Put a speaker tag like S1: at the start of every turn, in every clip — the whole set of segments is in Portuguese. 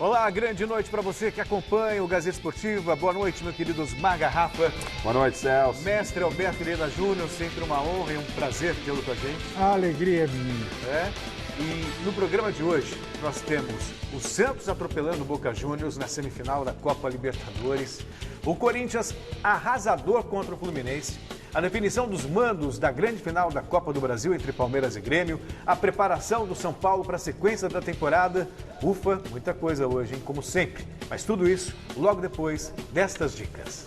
S1: Olá, grande noite para você que acompanha o Gazeta Esportiva. Boa noite, meu querido Osmar Garrafa.
S2: Boa noite, Celso.
S1: Mestre Alberto Helena Júnior, sempre uma honra e um prazer tê-lo com a gente.
S3: A alegria é minha.
S1: E no programa de hoje nós temos o Santos atropelando o Boca Juniors na semifinal da Copa Libertadores, o Corinthians arrasador contra o Fluminense, a definição dos mandos da grande final da Copa do Brasil entre Palmeiras e Grêmio, a preparação do São Paulo para a sequência da temporada. Ufa, muita coisa hoje, hein? Como sempre. Mas tudo isso logo depois destas dicas.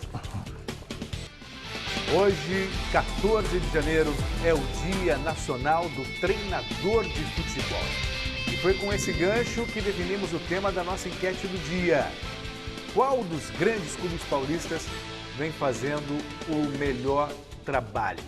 S1: Hoje, 14 de janeiro, é o Dia Nacional do Treinador de Futebol. E foi com esse gancho que definimos o tema da nossa enquete do dia. Qual dos grandes clubes paulistas vem fazendo o melhor trabalho?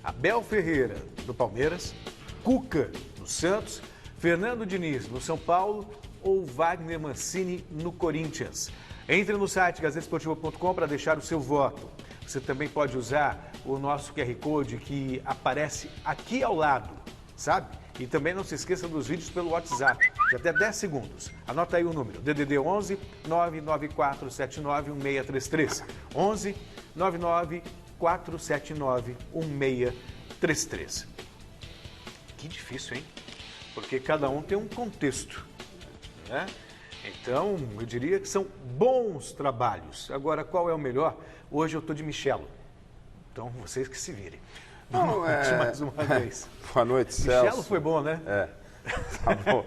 S1: Abel Ferreira, do Palmeiras, Cuca, do Santos, Fernando Diniz, no São Paulo ou Wagner Mancini, no Corinthians? Entre no site gazetesportiva.com para deixar o seu voto. Você também pode usar o nosso QR Code que aparece aqui ao lado, sabe? E também não se esqueça dos vídeos pelo WhatsApp, de até 10 segundos. Anota aí o número, DDD 11 99479 1633. 11 99479 1633. Que difícil, hein? Porque cada um tem um contexto, né? Então, eu diria que são bons trabalhos. Agora, qual é o melhor? Hoje eu estou de Michelo. Então, vocês que se virem.
S2: Não,
S1: mais uma vez.
S2: Boa noite, Celso.
S1: Michelo foi bom, né?
S2: Tá bom.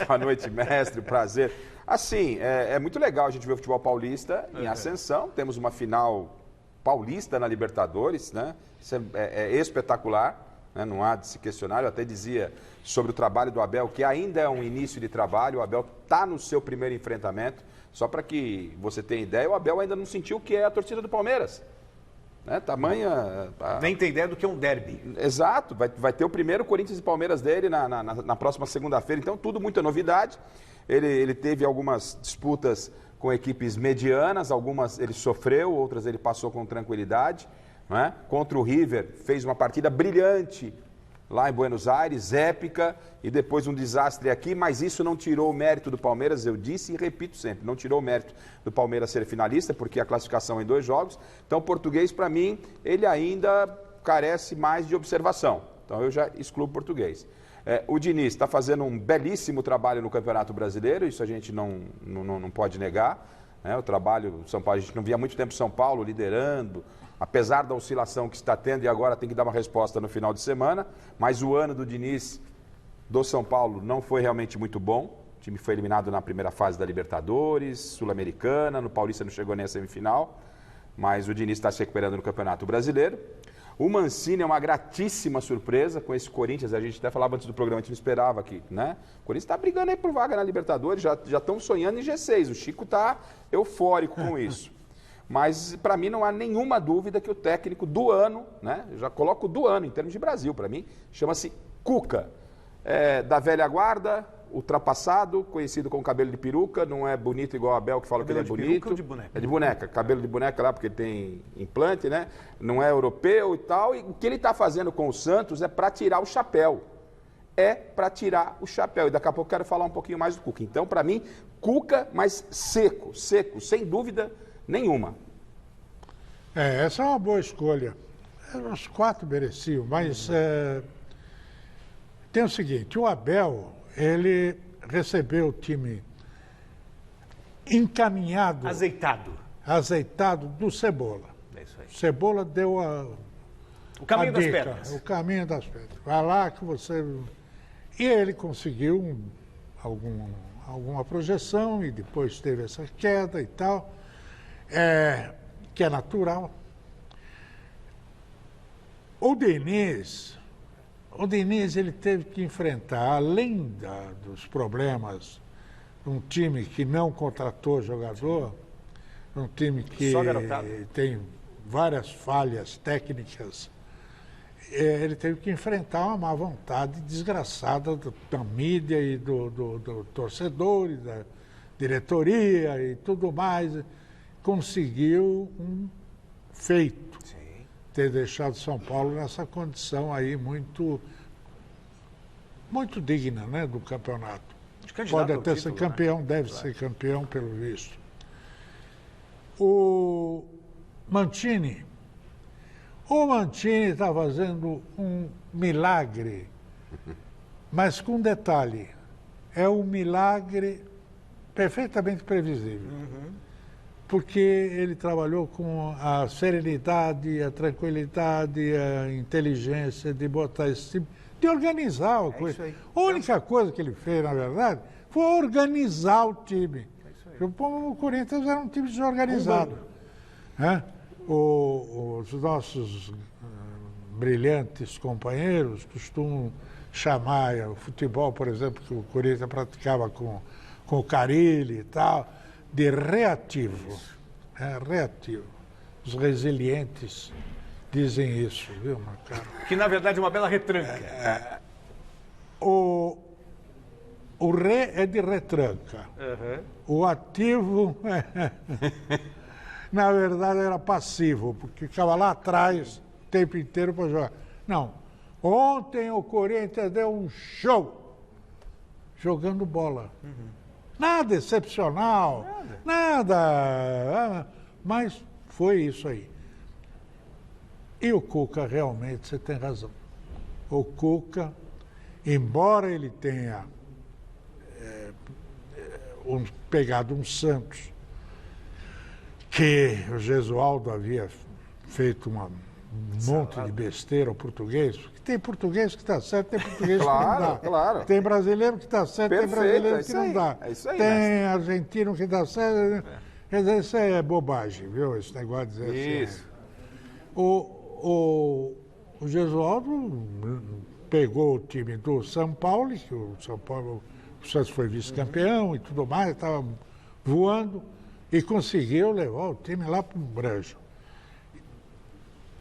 S2: Boa noite, mestre. Prazer. Assim, é muito legal a gente ver o futebol paulista em ascensão. Temos uma final paulista na Libertadores, né? Isso é espetacular, né? Não há de se questionar. Eu até dizia sobre o trabalho do Abel, que ainda é um início de trabalho. O Abel está no seu primeiro enfrentamento. Só para que você tenha ideia, o Abel ainda não sentiu o que é a torcida do Palmeiras. Né? Tamanha...
S1: Nem tem ideia do que é um derby.
S2: Exato. Vai ter o primeiro Corinthians e Palmeiras dele na próxima segunda-feira. Então, tudo muita novidade. Ele teve algumas disputas com equipes medianas. Algumas ele sofreu, outras ele passou com tranquilidade. Né? Contra o River, fez uma partida brilhante lá em Buenos Aires, épica, e depois um desastre aqui, mas isso não tirou o mérito do Palmeiras, eu disse e repito sempre, não tirou o mérito do Palmeiras ser finalista, porque a classificação é em 2 jogos. Então, o português, para mim, ele ainda carece mais de observação. Então, eu já excluo o português. O Diniz está fazendo um belíssimo trabalho no Campeonato Brasileiro, isso a gente não pode negar. Né? O trabalho do São Paulo, a gente não via há muito tempo São Paulo liderando, apesar da oscilação que está tendo e agora tem que dar uma resposta no final de semana, mas o ano do Diniz do São Paulo não foi realmente muito bom. O time foi eliminado na primeira fase da Libertadores, Sul-Americana, no Paulista não chegou nem à semifinal, mas o Diniz está se recuperando no Campeonato Brasileiro. O Mancini é uma gratíssima surpresa com esse Corinthians, a gente até falava antes do programa, a gente não esperava aqui, né? O Corinthians está brigando aí por vaga na Libertadores, já estão sonhando em G6, o Chico está eufórico com isso. Mas, para mim, não há nenhuma dúvida que o técnico do ano, né? Eu já coloco do ano, em termos de Brasil, para mim, chama-se Cuca. Da velha guarda, ultrapassado, conhecido com cabelo de peruca, não é bonito igual o Abel, que fala cabelo que ele é bonito.
S1: Peruca ou de boneca?
S2: É de boneca, cabelo de boneca lá, porque ele tem implante, né? Não é europeu e tal. E o que ele está fazendo com o Santos é para tirar o chapéu. É para tirar o chapéu. E daqui a pouco eu quero falar um pouquinho mais do Cuca. Então, para mim, Cuca, mas seco, sem dúvida nenhuma.
S3: Essa é uma boa escolha. Os 4 mereciam, mas tem o seguinte, o Abel, ele recebeu o time encaminhado, azeitado do Cebola.
S1: É isso aí.
S3: Cebola deu
S1: O caminho das
S3: dica,
S1: pedras.
S3: o caminho das pedras. Vai lá que você... E ele conseguiu alguma projeção e depois teve essa queda e tal. Que é natural. O Diniz ele teve que enfrentar, além dos problemas de um time que não contratou jogador, um time que tem várias falhas técnicas, ele teve que enfrentar uma má vontade desgraçada da mídia e do torcedor e da diretoria e tudo mais. Conseguiu um feito, ter deixado São Paulo nessa condição aí muito digna, né, do campeonato. pode até ser campeão, deve ser campeão, pelo visto. O Mancini está fazendo um milagre, mas com um detalhe, é um milagre perfeitamente previsível. Porque ele trabalhou com a serenidade, a tranquilidade, a inteligência de botar esse time, de organizar a coisa. A única coisa que ele fez, na verdade, foi organizar o time. O Corinthians era um time desorganizado. Os nossos brilhantes companheiros costumam chamar o futebol, por exemplo, que o Corinthians praticava com o Carille e tal, de reativo. Reativo. Os resilientes dizem isso, viu, Marcelo?
S1: Que na verdade é uma bela retranca.
S3: O re é de retranca. O ativo, na verdade, era passivo, porque ficava lá atrás o tempo inteiro para jogar. Não. Ontem o Corinthians deu um show jogando bola. Nada excepcional, nada, mas foi isso aí. E o Cuca, realmente, você tem razão. O Cuca, embora ele tenha pegado um Santos, que o Gesualdo havia feito um monte de besteira ao português, porque tem português que está certo, tem português que não dá.
S2: Claro.
S3: Tem brasileiro que está certo, tem brasileiro que não dá.
S2: É isso aí,
S3: tem argentino que dá certo. Quer dizer, isso é bobagem, viu? Esse negócio de dizer
S2: isso.
S3: assim. O Gesualdo pegou o time do São Paulo, que o Santos foi vice-campeão e tudo mais, estava voando, e conseguiu levar o time lá para o Brejo.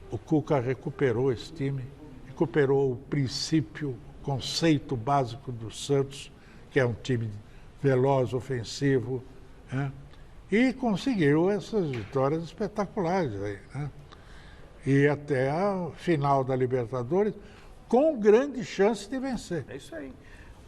S3: O Cuca recuperou esse time, recuperou o princípio, o conceito básico do Santos, que é um time veloz, ofensivo, e conseguiu essas vitórias espetaculares aí, E até a final da Libertadores, com grande chance de vencer.
S1: É isso aí.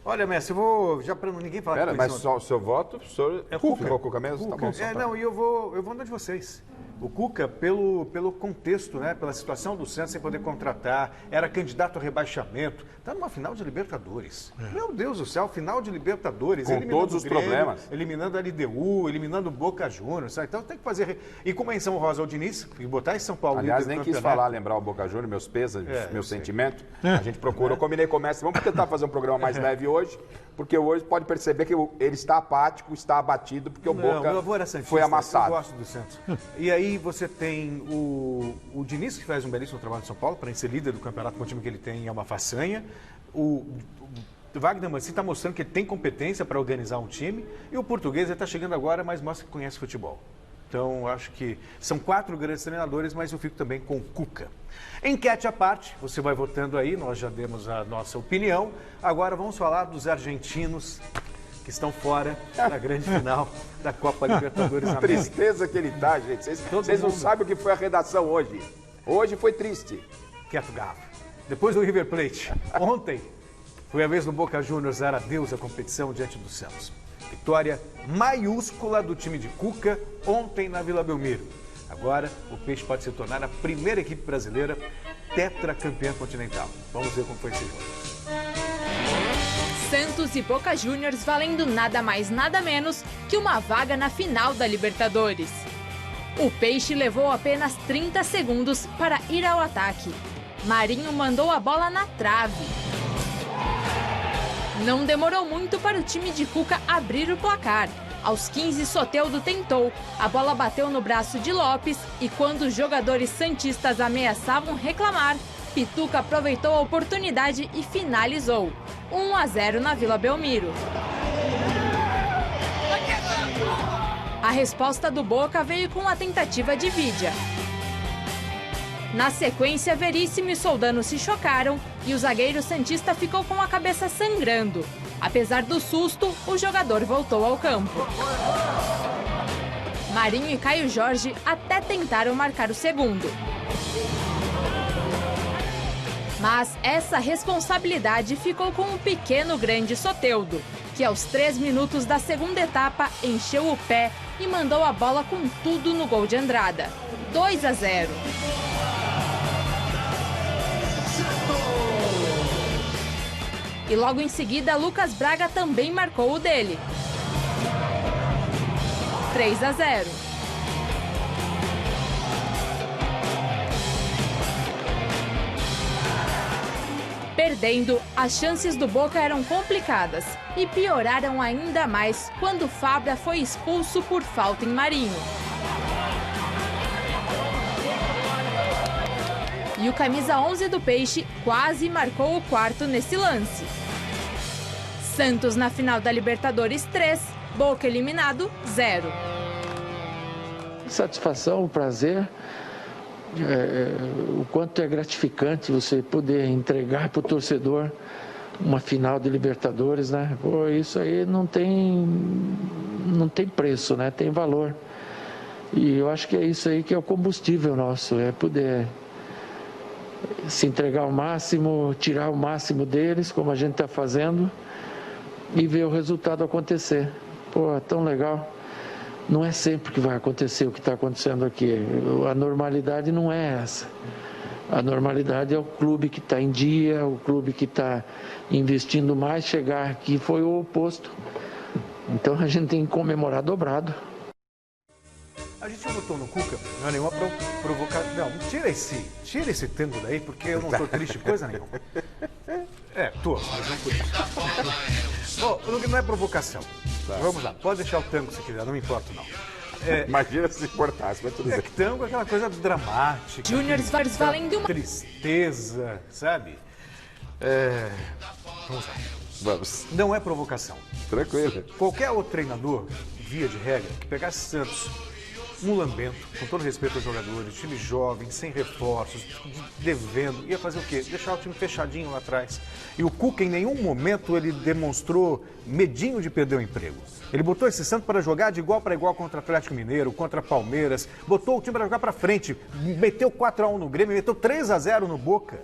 S1: Olha, mestre, eu vou, já para ninguém falar...
S2: Pera, mas só o seu voto, o senhor
S1: é Cuca.
S2: Ficou Cuca mesmo?
S1: Cuca.
S2: Tá bom,
S1: não, e eu vou andar de vocês. O Cuca, pelo contexto, pela situação do Santos sem poder contratar, era candidato a rebaixamento, está numa final de Libertadores. Meu Deus do céu, final de Libertadores.
S2: Com todos os
S1: Grêmio,
S2: problemas.
S1: Eliminando a LDU, eliminando o Boca Juniors. Sabe? Então tem que fazer... E como é em São Rosa ao Diniz, e botar em São Paulo...
S2: Aliás, nem quis lembrar o Boca Juniors, meus pêsames, meu sentimento. A gente procura, eu combinei com o mestre, vamos tentar fazer um programa mais leve hoje, porque hoje pode perceber que ele está apático, está abatido, porque o Boca foi amassado.
S1: Eu gosto do Santos. E aí você tem o Diniz, que faz um belíssimo trabalho em São Paulo, para ser líder do campeonato com o time que ele tem, é uma façanha. O Wagner Mancini está mostrando que ele tem competência para organizar um time. E o português está chegando agora, mas mostra que conhece futebol. Então, acho que são 4 grandes treinadores, mas eu fico também com o Cuca. Enquete à parte, você vai votando aí, nós já demos a nossa opinião. Agora vamos falar dos argentinos que estão fora da grande final da Copa Libertadores América.
S2: Tristeza que ele tá, gente. Vocês não sabem o que foi a redação hoje. Hoje foi triste.
S1: Quieto, Gava. Depois do River Plate, ontem foi a vez do Boca Juniors dar adeus à competição diante do Santos. Vitória maiúscula do time de Cuca ontem na Vila Belmiro. Agora, o Peixe pode se tornar a primeira equipe brasileira tetracampeã continental. Vamos ver como foi esse jogo.
S4: Santos e Boca Juniors valendo nada mais nada menos que uma vaga na final da Libertadores. O Peixe levou apenas 30 segundos para ir ao ataque. Marinho mandou a bola na trave. Não demorou muito para o time de Cuca abrir o placar. Aos 15, Soteldo tentou. A bola bateu no braço de Lopes e quando os jogadores santistas ameaçavam reclamar, Pituca aproveitou a oportunidade e finalizou. 1-0 na Vila Belmiro. A resposta do Boca veio com a tentativa de Vidia. Na sequência, Veríssimo e Soldano se chocaram e o zagueiro santista ficou com a cabeça sangrando. Apesar do susto, o jogador voltou ao campo. Marinho e Caio Jorge até tentaram marcar o segundo. Mas essa responsabilidade ficou com o pequeno grande Soteldo. que aos 3 minutos da segunda etapa encheu o pé e mandou a bola com tudo no gol de Andrada. 2-0. E logo em seguida, Lucas Braga também marcou o dele. 3-0. Perdendo, as chances do Boca eram complicadas e pioraram ainda mais quando Fabra foi expulso por falta em Marinho. E o camisa 11 do Peixe quase marcou o quarto nesse lance. Santos na final da Libertadores 3, Boca eliminado 0.
S5: Satisfação, o prazer, o quanto é gratificante você poder entregar para o torcedor uma final de Libertadores, né? Pô, isso aí não tem preço, né? Tem valor. E eu acho que é isso aí que é o combustível nosso, é poder se entregar ao máximo, tirar o máximo deles, como a gente está fazendo, e ver o resultado acontecer. Pô, é tão legal. Não é sempre que vai acontecer o que está acontecendo aqui. A normalidade não é essa. A normalidade é o clube que está em dia, o clube que está investindo mais. Chegar aqui foi o oposto. Então a gente tem que comemorar dobrado.
S1: A gente votou no Cuca, não é nenhuma provocação. Não, tira esse tango daí, porque eu não tô triste coisa nenhuma. Tô, mas não por isso. Bom, não é provocação. Tá. Vamos lá, pode deixar o tango se quiser, não me importa não.
S2: Imagina se importasse, mas tudo bem.
S1: Que tango é aquela coisa dramática.
S4: Júnior valendo uma
S1: tristeza, sabe? Vamos lá.
S2: Vamos.
S1: Não é provocação.
S2: Tranquilo.
S1: Qualquer outro treinador, via de regra, que pegasse Santos, mulambento, com todo respeito aos jogadores, time jovem, sem reforços, devendo, ia fazer o quê? Deixar o time fechadinho lá atrás. E o Cuca, em nenhum momento, ele demonstrou medinho de perder o emprego. Ele botou esse Santos para jogar de igual para igual contra Atlético Mineiro, contra Palmeiras, botou o time para jogar para frente, meteu 4-1 no Grêmio, meteu 3-0 no Boca.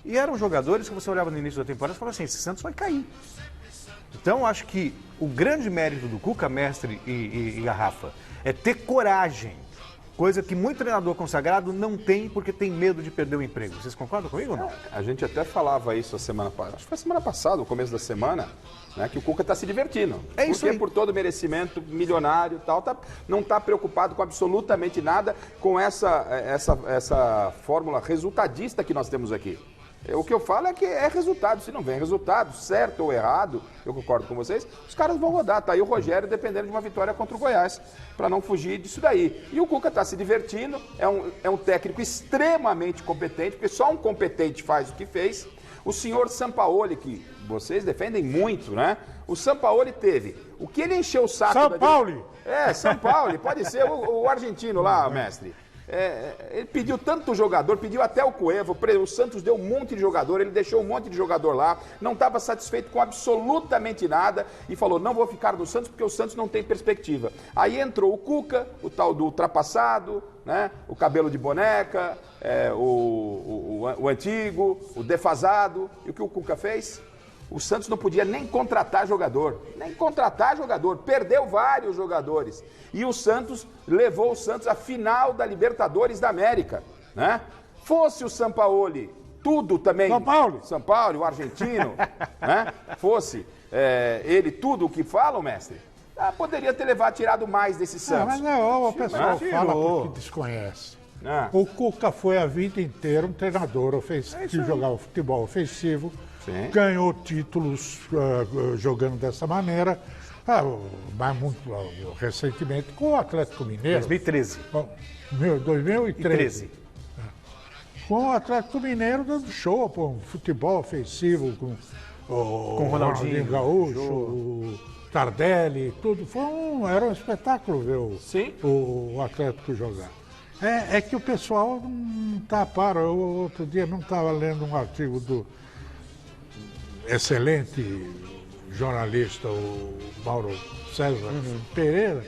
S1: E eram jogadores que você olhava no início da temporada e falava assim, esse Santos vai cair. Então, acho que o grande mérito do Cuca, Mestre e Garrafa, é ter coragem, coisa que muito treinador consagrado não tem porque tem medo de perder o emprego. Vocês concordam comigo ou não?
S2: A gente até falava isso a semana passada, acho que foi a semana passada, no começo da semana, né, que o Cuca está se divertindo.
S1: É isso aí.
S2: Por todo merecimento milionário e tal, não está preocupado com absolutamente nada com essa fórmula resultadista que nós temos aqui. O que eu falo é que é resultado. Se não vem resultado, certo ou errado, eu concordo com vocês, os caras vão rodar. Tá aí o Rogério dependendo de uma vitória contra o Goiás, para não fugir disso daí. E o Cuca está se divertindo, é um técnico extremamente competente, porque só um competente faz o que fez. O senhor Sampaoli, que vocês defendem muito, né? O Sampaoli teve. O que ele encheu o saco...
S3: Sampaoli!
S2: Sampaoli, pode ser o argentino lá, mestre. Ele pediu tanto jogador, pediu até o Cueva, o Santos deu um monte de jogador, ele deixou um monte de jogador lá, não estava satisfeito com absolutamente nada e falou, não vou ficar no Santos porque o Santos não tem perspectiva. Aí entrou o Cuca, o tal do ultrapassado, né? O cabelo de boneca, o antigo, o defasado. E o que o Cuca fez? O Santos não podia nem contratar jogador, perdeu vários jogadores. E o Santos levou o Santos à final da Libertadores da América, né? Fosse o Sampaoli, tudo também... Sampaoli, o argentino, né? Fosse ele tudo o que fala, mestre, poderia ter tirado mais desse Santos.
S3: Mas o pessoal fala porque desconhece. O Cuca foi a vida inteira um treinador que jogava futebol ofensivo. Sim. Ganhou títulos jogando dessa maneira, mas muito recentemente com o Atlético Mineiro.
S1: 2013.
S3: 2013. Com o Atlético Mineiro dando show, um futebol ofensivo, com o Ronaldinho Gaúcho, o Tardelli, tudo. Era um espetáculo ver o Atlético jogar. É que o pessoal não está para. Outro dia não estava lendo um artigo do excelente jornalista, o Mauro César Pereira,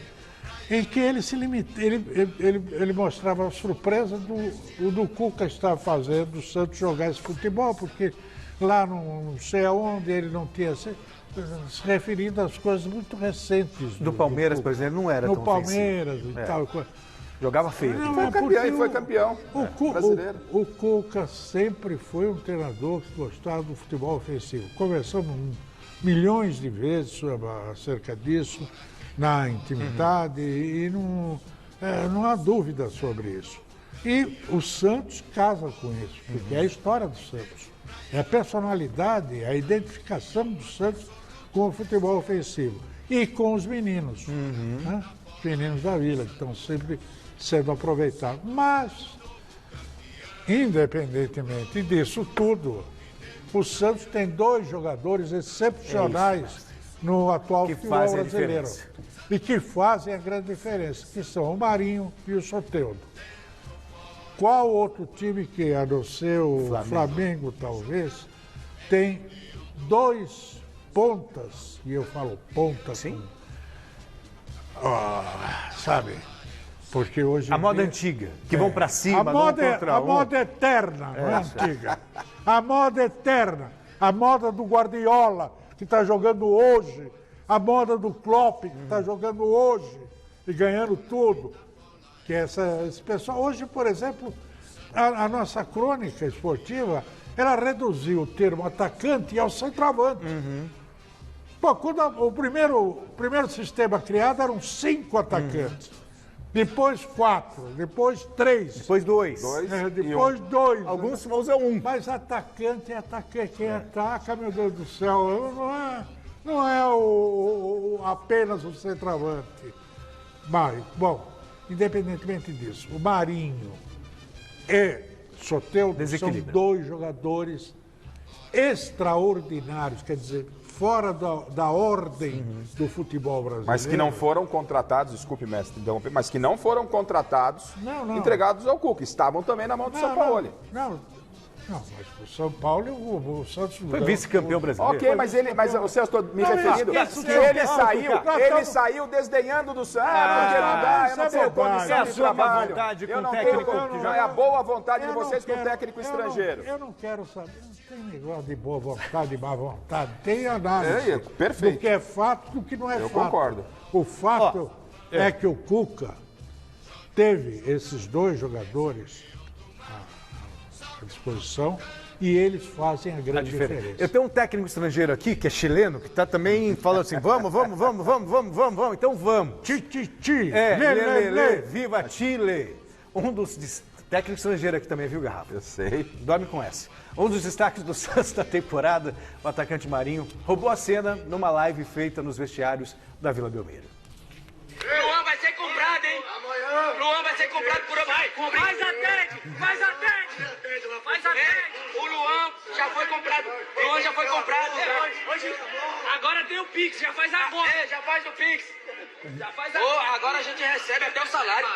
S3: em que ele se limita, ele mostrava a surpresa do Cuca estar fazendo o Santos jogar esse futebol, porque lá não sei aonde ele não tinha... se referindo às coisas muito recentes.
S1: Do Palmeiras, por exemplo, não era
S3: no
S1: tão
S3: Palmeiras
S1: ofensivo.
S3: e tal.
S1: Jogava feio.
S3: Não,
S2: Foi campeão, e foi campeão brasileiro.
S3: O Cuca sempre foi um treinador que gostava do futebol ofensivo. Conversamos milhões de vezes acerca disso, na intimidade, e não há dúvida sobre isso. E o Santos casa com isso, porque é a história do Santos. É a personalidade, a identificação do Santos com o futebol ofensivo. E com os meninos, né? Os meninos da Vila, que estão sempre sendo aproveitados. Mas, independentemente disso tudo, o Santos tem 2 jogadores excepcionais no atual futebol brasileiro. E que fazem a grande diferença, que são o Marinho e o Soteldo. Qual outro time que, a não ser o Flamengo talvez, tem 2 pontas, e eu falo pontas,
S1: Sim.
S3: sabe? Porque hoje
S1: A moda antiga, que vão pra cima,
S3: a moda,
S1: um contra
S3: a
S1: um.
S3: moda eterna, não é antiga. A moda eterna. A moda do Guardiola, que está jogando hoje. A moda do Klopp, que está jogando hoje e ganhando tudo. Que esse pessoal... Hoje, por exemplo, a nossa crônica esportiva, ela reduziu o termo atacante ao centroavante. Pô, quando o primeiro sistema criado eram 5 atacantes. Depois 4, depois 3.
S1: Depois 2.
S3: Depois 2.
S1: Alguns usam 1.
S3: Mas atacante é atacante. Quem ataca, meu Deus do céu, não é apenas o centroavante. Mas, bom, independentemente disso, o Marinho e Soteldo são 2 jogadores extraordinários, quer dizer, fora da ordem do futebol brasileiro.
S2: Mas que não foram contratados, desculpe, mestre, interromper, mas que não foram contratados, entregados ao Cuca. Estavam também na mão do São Paulo.
S3: Não, mas o São Paulo, o Santos...
S1: Foi vice-campeão brasileiro.
S2: Ok, mas o Celso, estou me referindo. Ele saiu desdenhando do Santos. Porque não dá, eu não tenho condição de trabalho. Eu não tenho, é a boa vontade de vocês com o técnico estrangeiro.
S3: Eu não quero saber, não tem negócio de boa vontade e má vontade. Tem análise
S2: perfeito.
S3: do que é fato e do que não é fato.
S2: Eu concordo.
S3: O fato é que o Cuca teve esses 2 jogadores à disposição e eles fazem a grande diferença.
S1: Eu tenho um técnico estrangeiro aqui, que é chileno, que está também falando assim, vamos, então vamos. Viva Chile! Um dos técnicos estrangeiros aqui também, viu, Garrafa?
S2: Eu sei.
S1: Dorme com essa. Um dos destaques do Santos da temporada, o atacante Marinho, roubou a cena numa live feita nos vestiários da Vila Belmiro.
S6: Luan vai ser comprado, hein? Amanhã. Luan vai ser comprado por... Faz atende! O Luan já foi comprado. Luan já foi comprado. Hoje, agora tem o Pix, já faz a conta. Já faz o Pix. Agora a gente recebe até o salário.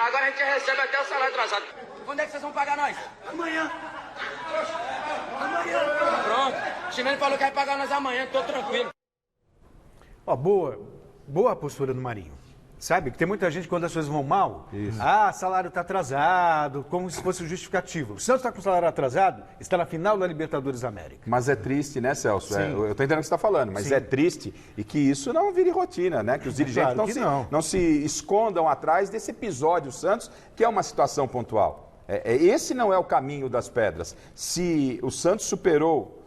S6: Agora a gente recebe até o salário atrasado. Quando é que vocês vão pagar nós? Amanhã. Pronto. O Chimene falou que vai pagar nós amanhã, tô tranquilo.
S1: Ó, boa a postura do Marinho. Sabe? Que tem muita gente quando as coisas vão mal. Isso. Salário está atrasado, como se fosse justificativo. O Santos está com o salário atrasado, está na final da Libertadores da América.
S2: Mas é triste, né, Celso? Eu estou entendendo o que você está falando, mas
S1: Sim.
S2: É triste e que isso não vire rotina, né? Que os dirigentes não se escondam atrás desse episódio Santos, que é uma situação pontual. Esse não é o caminho das pedras. Se o Santos superou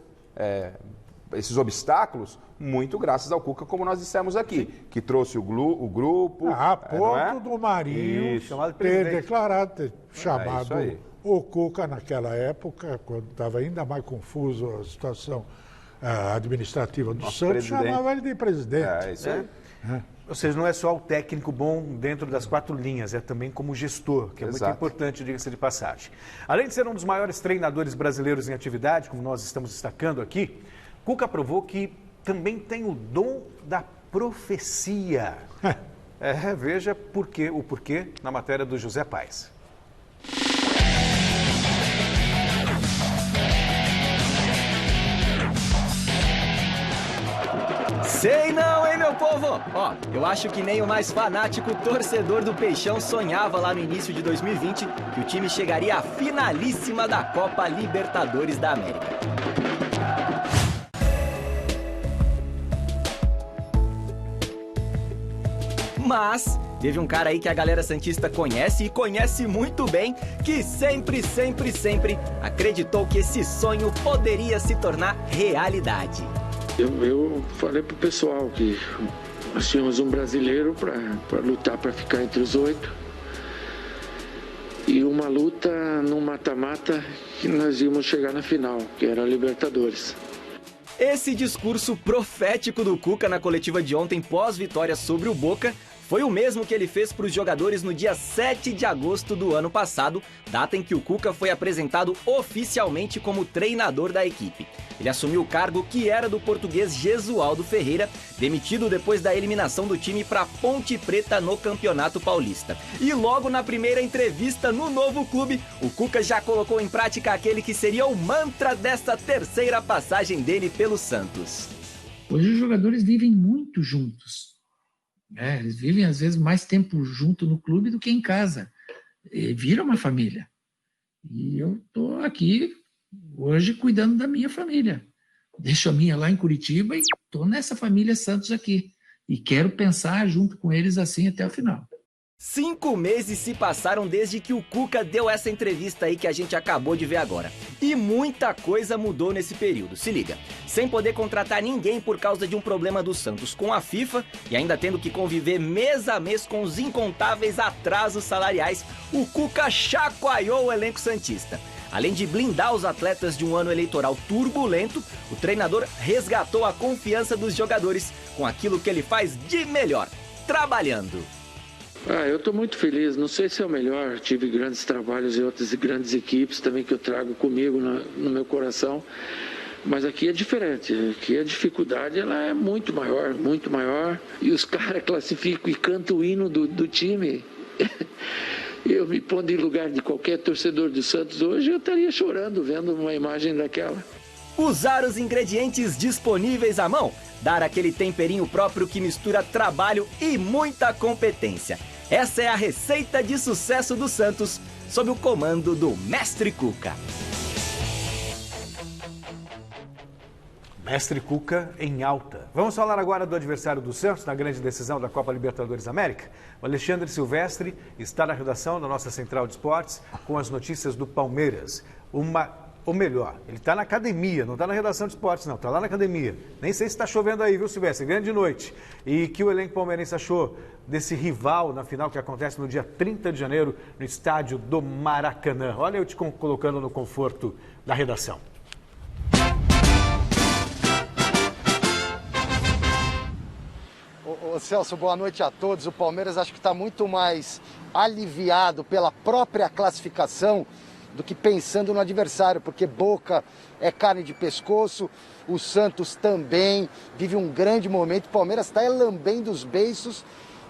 S2: esses obstáculos, muito graças ao Cuca, como nós dissemos aqui, que trouxe o grupo.
S3: A ponto do Marinho ter declarado, ter chamado o Cuca naquela época, quando estava ainda mais confuso a situação administrativa do Santos, chamava ele de presidente.
S2: É isso aí.
S1: Ou seja, não é só o técnico bom dentro das 4 linhas, é também como gestor, que é muito importante, diga-se de passagem. Além de ser um dos maiores treinadores brasileiros em atividade, como nós estamos destacando aqui, Cuca provou que também tem o dom da profecia. Veja o porquê na matéria do José Paes.
S7: Sei não, hein, meu povo? Ó, eu acho que nem o mais fanático torcedor do Peixão sonhava lá no início de 2020 que o time chegaria à finalíssima da Copa Libertadores da América. Mas teve um cara aí que a galera santista conhece e conhece muito bem, que sempre acreditou que esse sonho poderia se tornar realidade.
S5: Eu falei pro pessoal que nós tínhamos um brasileiro para lutar para ficar entre os 8 e uma luta no mata-mata que nós íamos chegar na final, que era a Libertadores.
S7: Esse discurso profético do Cuca na coletiva de ontem pós-vitória sobre o Boca foi o mesmo que ele fez para os jogadores no dia 7 de agosto do ano passado, data em que o Cuca foi apresentado oficialmente como treinador da equipe. Ele assumiu o cargo que era do português Gesualdo Ferreira, demitido depois da eliminação do time para Ponte Preta no Campeonato Paulista. E logo na primeira entrevista no novo clube, o Cuca já colocou em prática aquele que seria o mantra dessa terceira passagem dele pelo Santos.
S8: Hoje os jogadores vivem muito juntos. Eles vivem, às vezes, mais tempo junto no clube do que em casa. Vira uma família. E eu estou aqui hoje cuidando da minha família. Deixo a minha lá em Curitiba e estou nessa família Santos aqui. E quero pensar junto com eles assim até o final.
S7: 5 meses se passaram desde que o Cuca deu essa entrevista aí que a gente acabou de ver agora. E muita coisa mudou nesse período, se liga. Sem poder contratar ninguém por causa de um problema do Santos com a FIFA e ainda tendo que conviver mês a mês com os incontáveis atrasos salariais, o Cuca chacoalhou o elenco santista. Além de blindar os atletas de um ano eleitoral turbulento, o treinador resgatou a confiança dos jogadores com aquilo que ele faz de melhor, trabalhando.
S5: Eu estou muito feliz, não sei se é o melhor, tive grandes trabalhos em outras grandes equipes também que eu trago comigo no meu coração, mas aqui é diferente, aqui a dificuldade ela é muito maior, e os caras classificam e cantam o hino do time. Eu me pondo em lugar de qualquer torcedor do Santos hoje, eu estaria chorando vendo uma imagem daquela.
S7: Usar os ingredientes disponíveis à mão, dar aquele temperinho próprio que mistura trabalho e muita competência. Essa é a receita de sucesso do Santos, sob o comando do Mestre Cuca.
S1: Mestre Cuca em alta. Vamos falar agora do adversário do Santos na grande decisão da Copa Libertadores América. O Alexandre Silvestre está na redação da nossa Central de Esportes com as notícias do Palmeiras. Ou melhor, ele está na academia, não está na redação de esportes não, está lá na academia. Nem sei se está chovendo aí, viu, Silvestre? Grande noite. E que o elenco palmeirense achou desse rival na final que acontece no dia 30 de janeiro no estádio do Maracanã. Olha eu te colocando no conforto da redação.
S9: Ô Celso, boa noite a todos. O Palmeiras acho que está muito mais aliviado pela própria classificação do que pensando no adversário, porque Boca é carne de pescoço, o Santos também vive um grande momento, o Palmeiras está lambendo os beiços,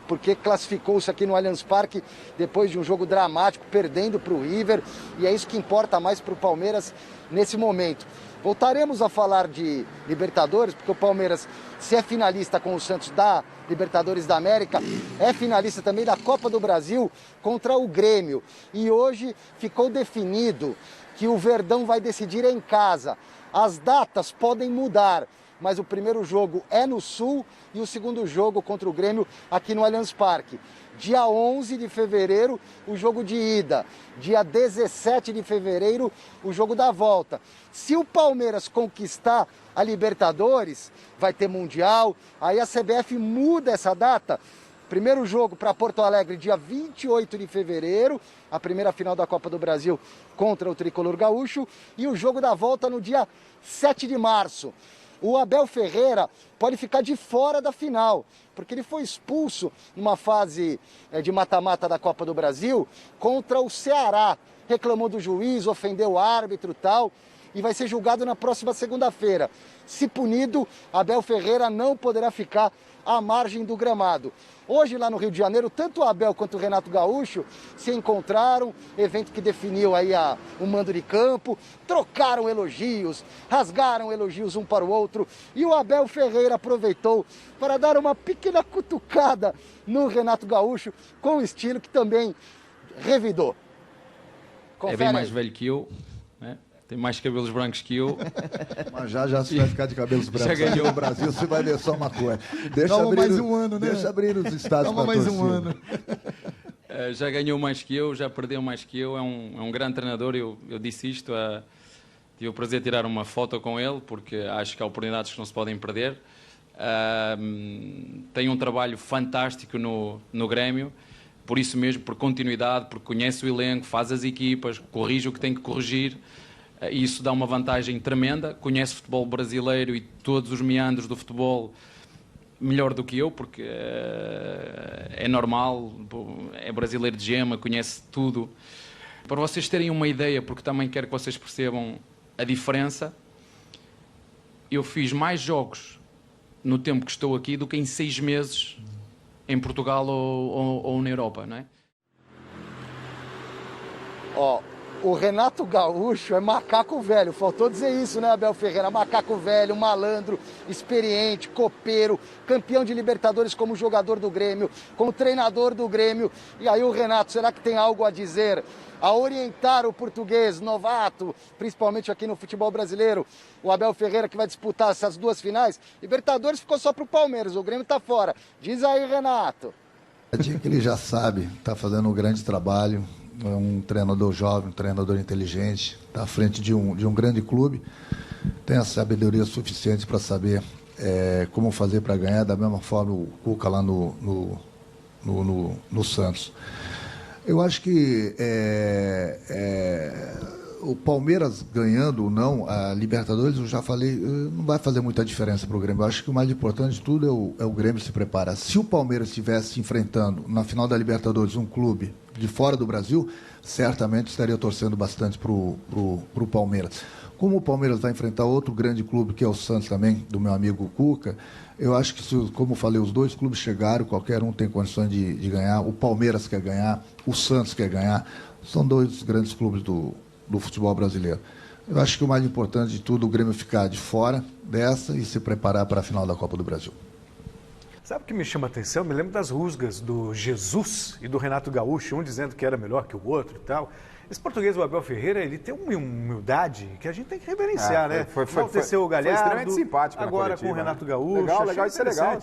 S9: porque classificou-se aqui no Allianz Parque depois de um jogo dramático, perdendo para o River, e é isso que importa mais para o Palmeiras nesse momento. Voltaremos a falar de Libertadores, porque o Palmeiras, se é finalista com o Santos da Libertadores da América, é finalista também da Copa do Brasil contra o Grêmio. E hoje ficou definido que o Verdão vai decidir em casa. As datas podem mudar, mas o primeiro jogo é no Sul e o segundo jogo contra o Grêmio aqui no Allianz Parque. Dia 11 de fevereiro, o jogo de ida. Dia 17 de fevereiro, o jogo da volta. Se o Palmeiras conquistar a Libertadores, vai ter Mundial. Aí a CBF muda essa data. Primeiro jogo para Porto Alegre, dia 28 de fevereiro. A primeira final da Copa do Brasil contra o Tricolor Gaúcho. E o jogo da volta no dia 7 de março. O Abel Ferreira pode ficar de fora da final, porque ele foi expulso numa fase de mata-mata da Copa do Brasil contra o Ceará. Reclamou do juiz, ofendeu o árbitro e tal, e vai ser julgado na próxima segunda-feira. Se punido, Abel Ferreira não poderá ficar à margem do gramado. Hoje, lá no Rio de Janeiro, tanto o Abel quanto o Renato Gaúcho se encontraram, evento que definiu aí o mando de campo, trocaram elogios, rasgaram elogios um para o outro, e o Abel Ferreira aproveitou para dar uma pequena cutucada no Renato Gaúcho, com estilo que também revidou.
S10: Confere. É bem mais velho que eu, né? tem mais cabelos brancos que eu.
S11: Mas já se vai ficar de cabelos brancos aqui no Brasil, você vai ver só uma coisa.
S12: Calma mais um ano, né?
S11: Deixa abrir os estados para a torcida.
S12: Calma mais um ano.
S10: Já ganhou mais que eu, já perdeu mais que eu. É um grande treinador, eu disse isto. Tive o prazer de tirar uma foto com ele, porque acho que há oportunidades que não se podem perder. Tem um trabalho fantástico no Grêmio, por isso mesmo, por continuidade, porque conhece o elenco, faz as equipas, corrige o que tem que corrigir. E isso dá uma vantagem tremenda. Conhece o futebol brasileiro e todos os meandros do futebol melhor do que eu, porque é normal, é brasileiro de gema, conhece tudo. Para vocês terem uma ideia, porque também quero que vocês percebam a diferença, eu fiz mais jogos no tempo que estou aqui do que em 6 meses em Portugal ou na Europa, não é?
S9: O Renato Gaúcho é macaco velho, faltou dizer isso, né, Abel Ferreira? Macaco velho, malandro, experiente, copeiro, campeão de Libertadores como jogador do Grêmio, como treinador do Grêmio. E aí o Renato, será que tem algo a dizer, a orientar o português novato, principalmente aqui no futebol brasileiro? O Abel Ferreira que vai disputar essas 2 finais. Libertadores ficou só pro Palmeiras, o Grêmio tá fora. Diz aí, Renato.
S11: Que ele já sabe, está fazendo um grande trabalho. É um treinador jovem, um treinador inteligente, está à frente de um grande clube, tem a sabedoria suficiente para saber como fazer para ganhar, da mesma forma o Cuca lá no Santos. Eu acho que o Palmeiras ganhando ou não a Libertadores, eu já falei, não vai fazer muita diferença para o Grêmio. Eu acho que o mais importante de tudo é o Grêmio se preparar. Se o Palmeiras estivesse enfrentando na final da Libertadores um clube de fora do Brasil, certamente estaria torcendo bastante para o Palmeiras. Como o Palmeiras vai enfrentar outro grande clube, que é o Santos também, do meu amigo Cuca, eu acho que, como eu falei, os 2 clubes chegaram, qualquer um tem condições de ganhar. O Palmeiras quer ganhar, o Santos quer ganhar. São 2 grandes clubes do futebol brasileiro. Eu acho que o mais importante de tudo, o Grêmio ficar de fora dessa e se preparar para a final da Copa do Brasil.
S1: Sabe o que me chama a atenção? Me lembro das rusgas do Jesus e do Renato Gaúcho, um dizendo que era melhor que o outro e tal. Esse português, o Abel Ferreira, ele tem uma humildade que a gente tem que reverenciar, né?
S2: Foi
S1: Galhardo,
S2: extremamente simpático
S1: agora com o Renato Gaúcho.
S2: Legal, isso é legal.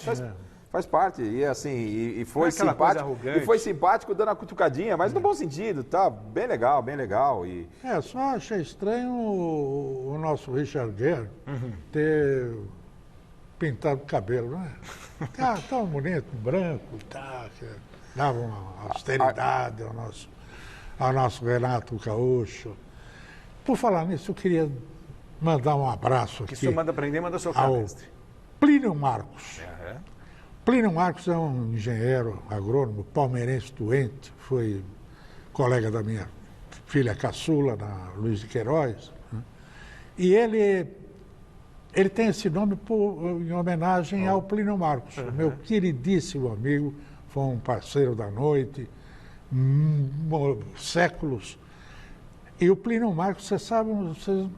S2: Faz parte. E assim, e foi simpático. E foi simpático dando a cutucadinha, mas no bom sentido, tá? Bem legal, bem legal.
S3: Só achei estranho o nosso Richard Gere ter pintado o cabelo, né? Tá tão bonito, branco, tá, que dava uma austeridade ao nosso Renato Gaúcho. Por falar nisso, eu queria mandar um abraço aqui.
S1: Que o senhor manda aprender, manda seu mestre.
S3: Plínio Marcos. Plínio Marcos é um engenheiro agrônomo palmeirense doente, foi colega da minha filha caçula, na Luiz de Queiroz, né? E ele tem esse nome em homenagem ao Plínio Marcos, meu queridíssimo amigo, foi um parceiro da noite, séculos. E o Plínio Marcos, vocês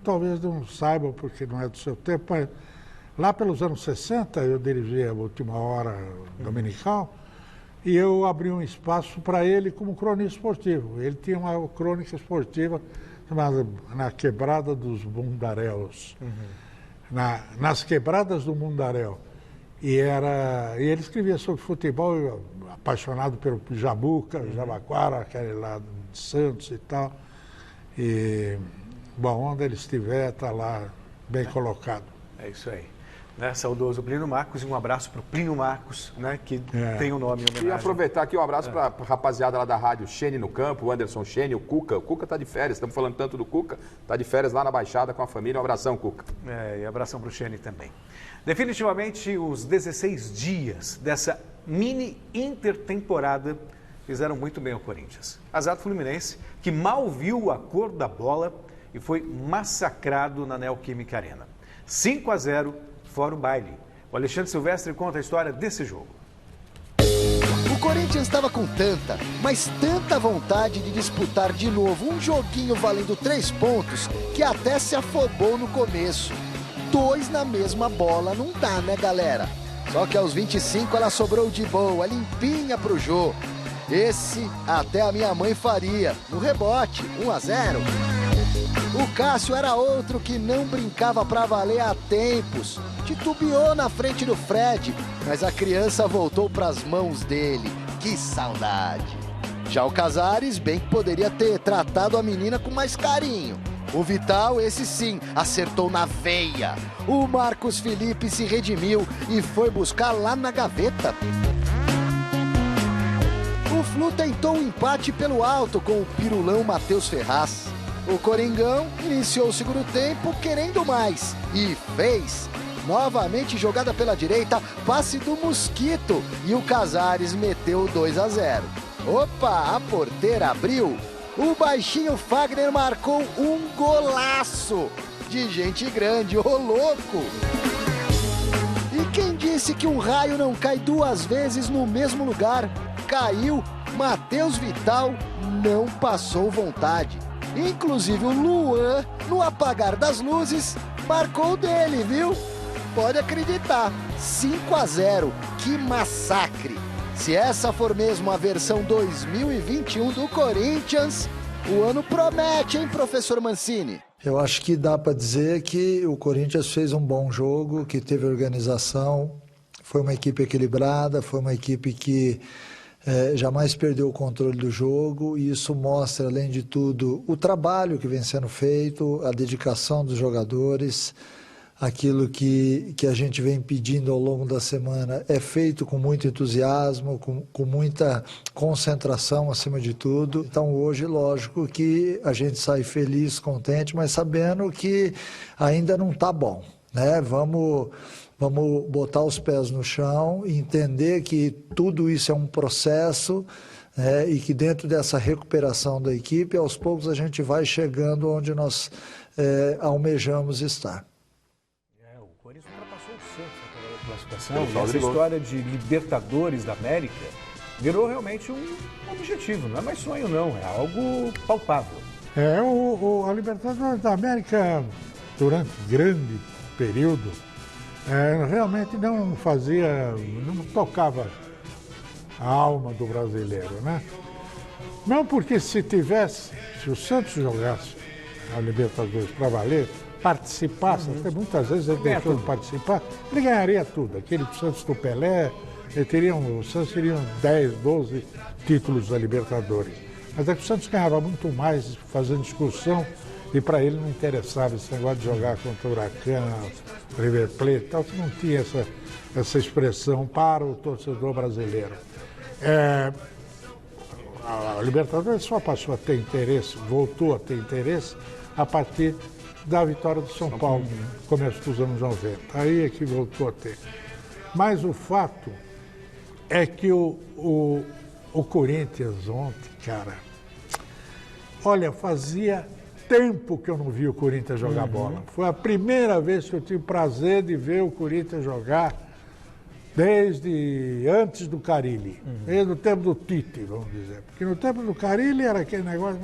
S3: talvez não saibam, porque não é do seu tempo, mas lá pelos anos 60, eu dirigi a Última Hora dominical, e eu abri um espaço para ele como cronista esportivo. Ele tinha uma crônica esportiva chamada Na Quebrada dos Mundaréus. Nas Quebradas do Mundaréu. E ele escrevia sobre futebol, apaixonado pelo Jabuca, Jabaquara, aquele lá de Santos e tal. E, bom, onde ele estiver, está lá bem colocado.
S1: É isso aí. Né? Saudoso Plínio Marcos, e um abraço para o Plínio Marcos, né? Que tem o nome em homenagem.
S2: E aproveitar aqui um abraço para a rapaziada lá da rádio Xene no Campo, o Anderson Xene, o Cuca. O Cuca está de férias, estamos falando tanto do Cuca, está de férias lá na Baixada com a família. Um abração, Cuca.
S1: E abração para o Xene também. Definitivamente, os 16 dias dessa mini intertemporada fizeram muito bem ao Corinthians. Azar do Fluminense, que mal viu a cor da bola e foi massacrado na Neoquímica Arena. 5-0, fora o baile. O Alexandre Silvestre conta a história desse jogo.
S9: O Corinthians estava com tanta vontade de disputar de novo um joguinho valendo 3 pontos, que até se afobou no começo. 2 na mesma bola não dá, né, galera? Só que aos 25 ela sobrou de boa, limpinha pro Jô. Esse até a minha mãe faria. No rebote, 1-0. O Cássio era outro que não brincava pra valer há tempos. Titubeou na frente do Fred, mas a criança voltou pras mãos dele. Que saudade! Já o Casares bem que poderia ter tratado a menina com mais carinho. O Vital, esse sim, acertou na veia. O Marcos Felipe se redimiu e foi buscar lá na gaveta. O Flu tentou um empate pelo alto com o pirulão Matheus Ferraz. O Coringão iniciou o segundo tempo querendo mais e fez. Novamente jogada pela direita, passe do Mosquito e o Casares meteu 2-0. Opa, a porteira abriu. O baixinho Fagner marcou um golaço de gente grande, ô louco! E quem disse que um raio não cai duas vezes no mesmo lugar? Caiu, Matheus Vital não passou vontade. Inclusive o Luan, no apagar das luzes, marcou dele, viu? Pode acreditar, 5-0, que massacre! Se essa for mesmo a versão 2021 do Corinthians, o ano promete, hein, professor Mancini?
S13: Eu acho que dá para dizer que o Corinthians fez um bom jogo, que teve organização, foi uma equipe equilibrada, foi uma equipe que jamais perdeu o controle do jogo, e isso mostra, além de tudo, o trabalho que vem sendo feito, a dedicação dos jogadores. Aquilo que a gente vem pedindo ao longo da semana é feito com muito entusiasmo, com muita concentração acima de tudo. Então hoje, lógico que a gente sai feliz, contente, mas sabendo que ainda não está bom, né? Vamos botar os pés no chão e entender que tudo isso é um processo, e que dentro dessa recuperação da equipe, aos poucos a gente vai chegando onde nós almejamos estar.
S1: Essa história de Libertadores da América virou realmente um objetivo, não é mais sonho não, é algo palpável.
S3: A Libertadores da América, durante grande período, realmente não tocava a alma do brasileiro, né? Não porque se o Santos jogasse a Libertadores para valer, participasse, até muitas vezes ele deixou de participar, ele ganharia tudo. Aquele Santos do Pelé, o Santos teria 10, 12 títulos da Libertadores. Mas é que o Santos ganhava muito mais fazendo excursão e para ele não interessava esse negócio de jogar contra o Huracán, River Plate, tal, que não tinha essa expressão para o torcedor brasileiro. A Libertadores só passou a ter interesse, voltou a ter interesse a partir da vitória do São Paulo, no começo dos anos 90. Aí é que voltou a ter. Mas o fato é que o Corinthians ontem, cara, olha, fazia tempo que eu não vi o Corinthians jogar bola. Foi a primeira vez que eu tive o prazer de ver o Corinthians jogar desde antes do Carille, desde o tempo do Tite, vamos dizer. Porque no tempo do Carille era aquele negócio,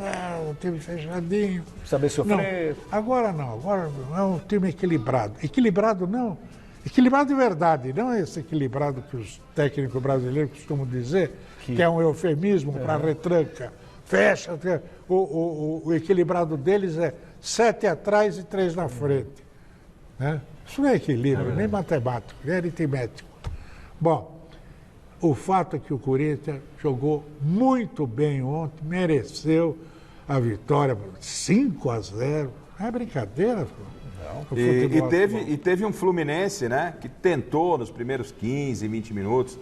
S3: um time fechadinho.
S1: Saber sofrer.
S3: Não, agora é um time equilibrado. Equilibrado não, equilibrado de verdade, não é esse equilibrado que os técnicos brasileiros costumam dizer, que é um eufemismo para retranca. Fecha, o equilibrado deles é 7 atrás e 3 na frente. Né? Isso não é equilíbrio, nem matemático, nem aritmético. Bom, o fato é que o Corinthians jogou muito bem ontem, mereceu a vitória, 5-0. Não é brincadeira,
S2: não. E teve um Fluminense, né, que tentou nos primeiros 15, 20 minutos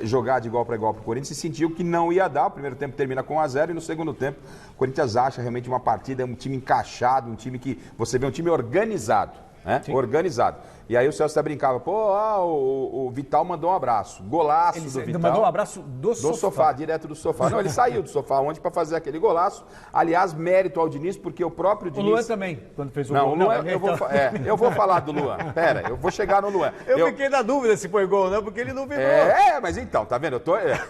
S2: jogar de igual para igual para o Corinthians e sentiu que não ia dar. O primeiro tempo termina com 1-0 e no segundo tempo o Corinthians acha realmente uma partida, um time encaixado, um time que você vê um time organizado. Organizado. E aí o Celso até brincava, o Vital mandou um abraço, golaço do Vital. Ele mandou
S1: um abraço do
S2: sofá, direto do sofá. Não, ele saiu do sofá ontem para fazer aquele golaço. Aliás, mérito ao Diniz, porque o próprio Diniz...
S1: O Luan também, quando fez o
S2: gol.
S1: Não,
S2: eu vou falar do Luan. Pera, eu vou chegar no Luan.
S1: Eu fiquei na dúvida se foi gol ou não, porque ele não vibrou.
S2: Mas então, tá vendo?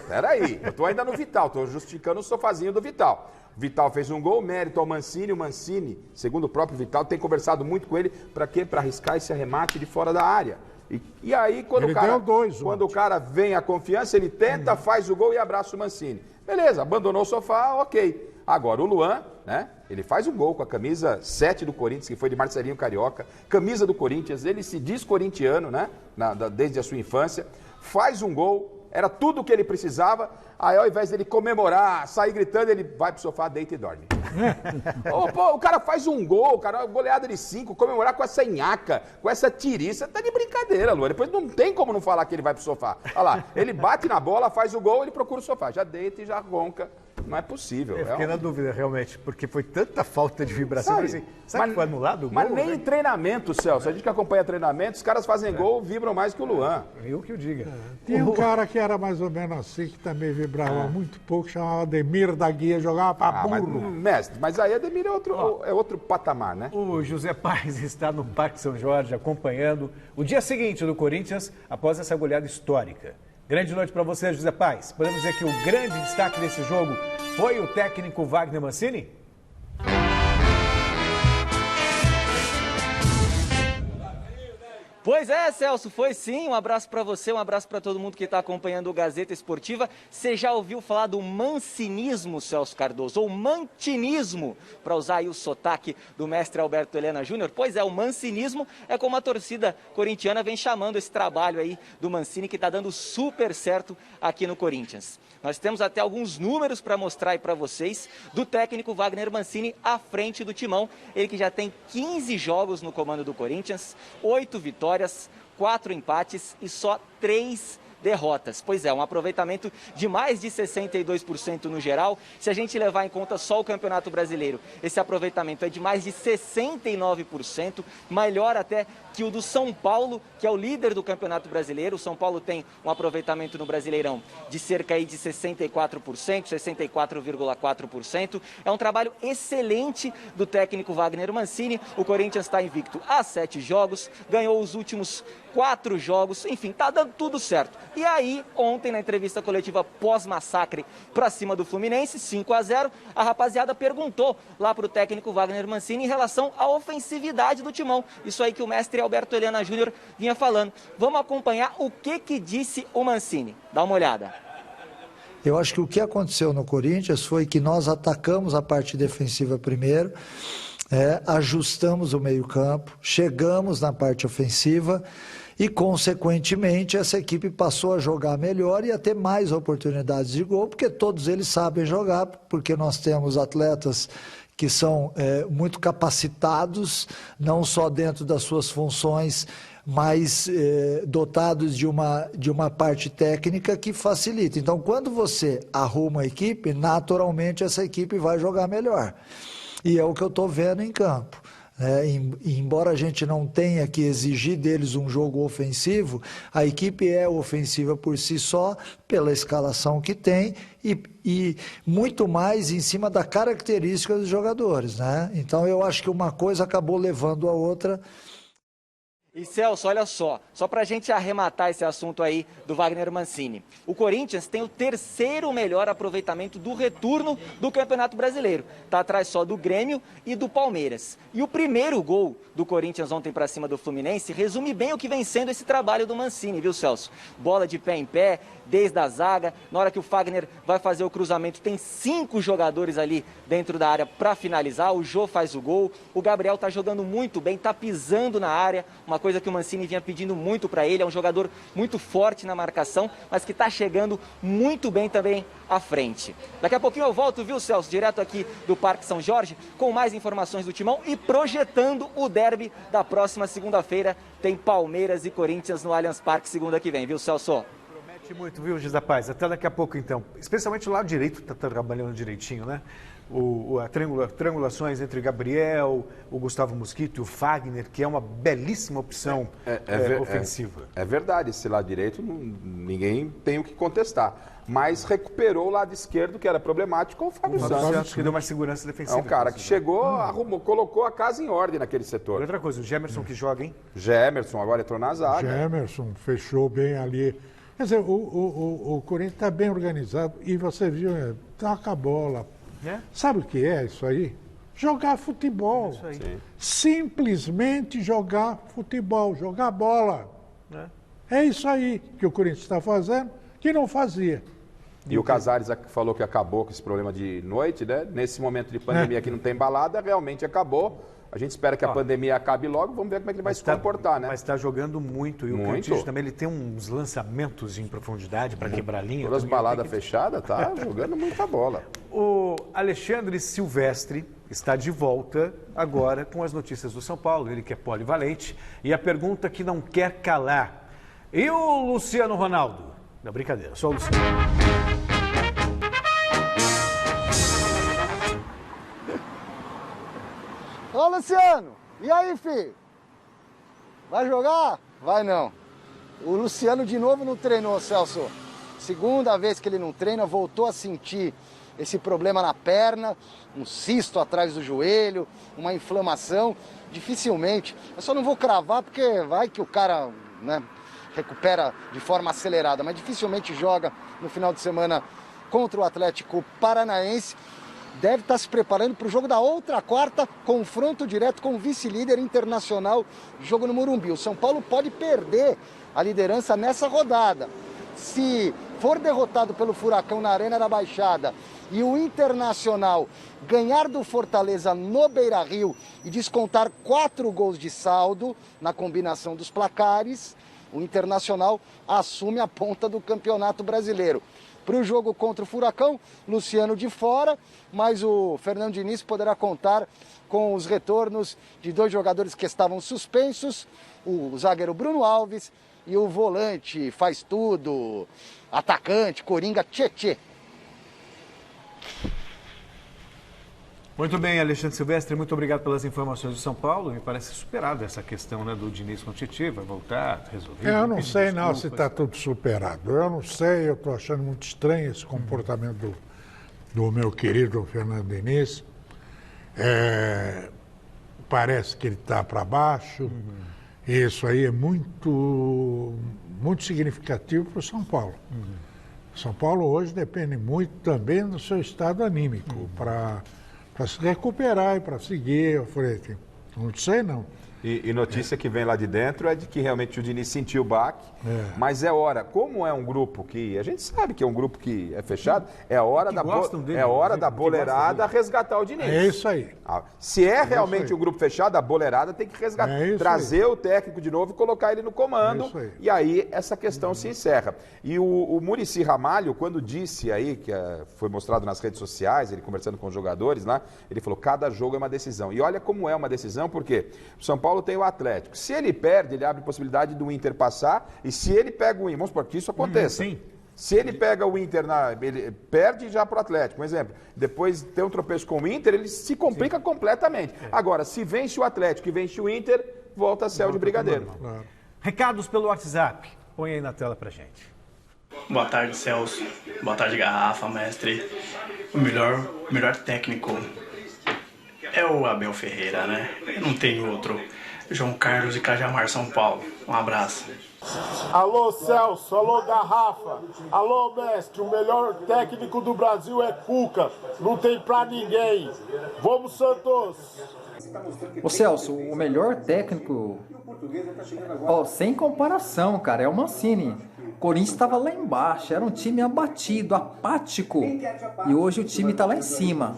S2: Peraí, eu tô ainda no Vital, tô justificando o sofazinho do Vital. Vital fez um gol, mérito ao Mancini. O Mancini, segundo o próprio Vital, tem conversado muito com ele. Para quê? Para arriscar esse arremate de fora da área. E aí, quando o cara vem a confiança, ele tenta, faz o gol e abraça o Mancini. Beleza, abandonou o sofá, ok. Agora o Luan, né? Ele faz um gol com a camisa 7 do Corinthians, que foi de Marcelinho Carioca, camisa do Corinthians, ele se diz corintiano, né? Desde a sua infância, faz um gol, era tudo o que ele precisava, aí ao invés dele comemorar, sair gritando, ele vai pro sofá, deita e dorme. O cara faz um gol, cara, goleada de 5, comemorar com essa nhaca, com essa tiriça, tá de brincadeira, Lua. Depois não tem como não falar que ele vai pro sofá. Olha lá, ele bate na bola, faz o gol, ele procura o sofá, já deita e já ronca. Não é possível.
S1: Eu fiquei na dúvida, realmente, porque foi tanta falta de vibração. Sabe que foi anulado o gol?
S2: Mas nem em treinamento, Celso. A gente que acompanha treinamento, os caras fazem gol, vibram mais que o Luan.
S1: Eu que o diga.
S3: Tinha um cara que era mais ou menos assim, que também vibrava muito pouco, chamava Ademir da Guia, jogava pra burro.
S2: Mestre, mas aí Ademir é outro patamar, né?
S1: O José Paz está no Parque São Jorge acompanhando o dia seguinte do Corinthians após essa goleada histórica. Grande noite para você, José Paz. Podemos dizer que o grande destaque desse jogo foi o técnico Wagner Mancini?
S7: Pois é, Celso, foi sim. Um abraço para você, um abraço para todo mundo que está acompanhando o Gazeta Esportiva. Você já ouviu falar do mancinismo, Celso Cardoso, ou mantinismo, para usar aí o sotaque do mestre Alberto Helena Júnior? Pois é, o mancinismo é como a torcida corintiana vem chamando esse trabalho aí do Mancini, que está dando super certo aqui no Corinthians. Nós temos até alguns números para mostrar aí para vocês do técnico Wagner Mancini à frente do timão. Ele que já tem 15 jogos no comando do Corinthians, 8 vitórias, 4 empates e só 3 derrotas. Pois é, um aproveitamento de mais de 62% no geral. Se a gente levar em conta só o Campeonato Brasileiro, esse aproveitamento é de mais de 69%, melhor até que o do São Paulo, que é o líder do Campeonato Brasileiro. O São Paulo tem um aproveitamento no Brasileirão de cerca aí de 64%, 64,4%. É um trabalho excelente do técnico Wagner Mancini. O Corinthians está invicto há 7 jogos, ganhou os últimos 4 jogos, enfim, tá dando tudo certo. E aí, ontem, na entrevista coletiva pós-massacre para cima do Fluminense, 5-0, a rapaziada perguntou lá para o técnico Wagner Mancini em relação à ofensividade do timão. Isso aí que o mestre Alberto Helena Júnior vinha falando. Vamos acompanhar o que disse o Mancini. Dá uma olhada.
S13: Eu acho que o que aconteceu no Corinthians foi que nós atacamos a parte defensiva primeiro, ajustamos o meio-campo, chegamos na parte ofensiva e, consequentemente, essa equipe passou a jogar melhor e a ter mais oportunidades de gol, porque todos eles sabem jogar, porque nós temos atletas que são muito capacitados, não só dentro das suas funções, mas dotados de uma parte técnica que facilita. Então, quando você arruma a equipe, naturalmente essa equipe vai jogar melhor. E é o que eu estou vendo em campo. Embora a gente não tenha que exigir deles um jogo ofensivo, a equipe é ofensiva por si só, pela escalação que tem e muito mais em cima da característica dos jogadores, né? Então eu acho que uma coisa acabou levando a outra.
S7: E Celso, olha só para a gente arrematar esse assunto aí do Wagner Mancini. O Corinthians tem o 3º melhor aproveitamento do retorno do Campeonato Brasileiro. Está atrás só do Grêmio e do Palmeiras. E o primeiro gol do Corinthians ontem para cima do Fluminense resume bem o que vem sendo esse trabalho do Mancini, viu, Celso? Bola de pé em pé, desde a zaga. Na hora que o Fagner vai fazer o cruzamento, tem 5 jogadores ali dentro da área para finalizar. O Jô faz o gol. O Gabriel está jogando muito bem, está pisando na área. Uma coisa que o Mancini vinha pedindo muito para ele. É um jogador muito forte na marcação, mas que está chegando muito bem também à frente. Daqui a pouquinho eu volto, viu, Celso? Direto aqui do Parque São Jorge, com mais informações do Timão e projetando o derby da próxima segunda-feira. Tem Palmeiras e Corinthians no Allianz Parque segunda que vem, viu, Celso?
S1: Muito, viu, José Paz? Até daqui a pouco, então. Especialmente o lado direito está trabalhando direitinho, né? Triangulações entre Gabriel, o Gustavo Mosquito e o Fagner, que é uma belíssima opção ofensiva.
S2: É verdade, esse lado direito ninguém tem o que contestar. Mas recuperou o lado esquerdo, que era problemático, com o Fábio Santos.
S1: Que deu mais segurança defensiva.
S2: É um cara que chegou, arrumou, colocou a casa em ordem naquele setor.
S1: Outra coisa, o Gemerson que joga, hein?
S2: Gemerson agora entrou na zaga.
S3: Gemerson fechou bem ali. Quer dizer, o Corinthians está bem organizado e você viu, toca a bola. Sabe o que é isso aí? Jogar futebol. Isso aí. Simplesmente jogar futebol, jogar bola. É isso aí que o Corinthians está fazendo, que não fazia.
S2: E o Casares falou que acabou com esse problema de noite, né? Nesse momento de pandemia que não tem balada, realmente acabou. A gente espera que a pandemia acabe logo, vamos ver como é que ele vai se comportar, né?
S1: Mas está jogando muito. E o Cantígio também, ele tem uns lançamentos em profundidade para quebrar a linha.
S2: Todas as baladas fechadas, tá jogando muita bola.
S1: O Alexandre Silvestre está de volta agora com as notícias do São Paulo, ele que é polivalente. E a pergunta que não quer calar. E o Luciano Ronaldo? Não, brincadeira, só o Luciano.
S9: Ô, Luciano, e aí, filho? Vai jogar? Vai não. O Luciano de novo não treinou, Celso. Segunda vez que ele não treina, voltou a sentir esse problema na perna, um cisto atrás do joelho, uma inflamação. Dificilmente, eu só não vou cravar porque vai que o cara, né, recupera de forma acelerada, mas dificilmente joga no final de semana contra o Atlético Paranaense. Deve estar se preparando para o jogo da outra quarta, confronto direto com o vice-líder Internacional, jogo no Morumbi. O São Paulo pode perder a liderança nessa rodada. Se for derrotado pelo Furacão na Arena da Baixada e o Internacional ganhar do Fortaleza no Beira-Rio e descontar 4 gols de saldo na combinação dos placares, o Internacional assume a ponta do Campeonato Brasileiro. Para o jogo contra o Furacão, Luciano de fora, mas o Fernando Diniz poderá contar com os retornos de 2 jogadores que estavam suspensos, o zagueiro Bruno Alves e o volante faz tudo, atacante, coringa, Tietê.
S1: Muito bem, Alexandre Silvestre, muito obrigado pelas informações do São Paulo. Me parece superada essa questão, né, do Diniz com o Tietê, vai voltar, resolver.
S3: Eu não sei não se está tudo superado. Eu não sei, eu estou achando muito estranho esse comportamento do meu querido Fernando Diniz. Parece que ele está para baixo. Isso aí é muito significativo para o São Paulo. São Paulo hoje depende muito também do seu estado anímico para se recuperar e para seguir à frente. Não sei, não.
S2: E notícia que vem lá de dentro é de que realmente o Diniz sentiu o baque, mas é hora, como é um grupo que, a gente sabe que é um grupo que é fechado, é hora da boleirada resgatar o Diniz.
S3: É isso aí.
S2: Se é realmente um grupo fechado, a boleirada tem que resgatar, trazer o técnico de novo e colocar ele no comando, e aí essa questão se encerra. E o Muricy Ramalho, quando disse aí, que foi mostrado nas redes sociais, ele conversando com os jogadores lá, ele falou, cada jogo é uma decisão. E olha como é uma decisão, porque o São Paulo tem o Atlético. Se ele perde, ele abre possibilidade do Inter passar, e se ele pega o Inter, vamos supor que isso aconteça. Se ele pega o Inter, ele perde já para o Atlético, um exemplo. Depois tem um tropeço com o Inter, ele se complica completamente. Agora, se vence o Atlético e vence o Inter, volta a céu de brigadeiro.
S1: Recados pelo WhatsApp. Põe aí na tela pra gente.
S14: Boa tarde, Celso. Boa tarde, Garrafa, mestre. O melhor técnico é o Abel Ferreira, né? Não tem outro. João Carlos de Cajamar, São Paulo. Um abraço.
S15: Alô, Celso. Alô, Garrafa. Alô, mestre. O melhor técnico do Brasil é Cuca. Não tem pra ninguém. Vamos, Santos.
S16: Ô, Celso, o melhor técnico... sem comparação, cara, é o Mancini. O Corinthians estava lá embaixo, era um time abatido, apático. E hoje o time está lá em cima.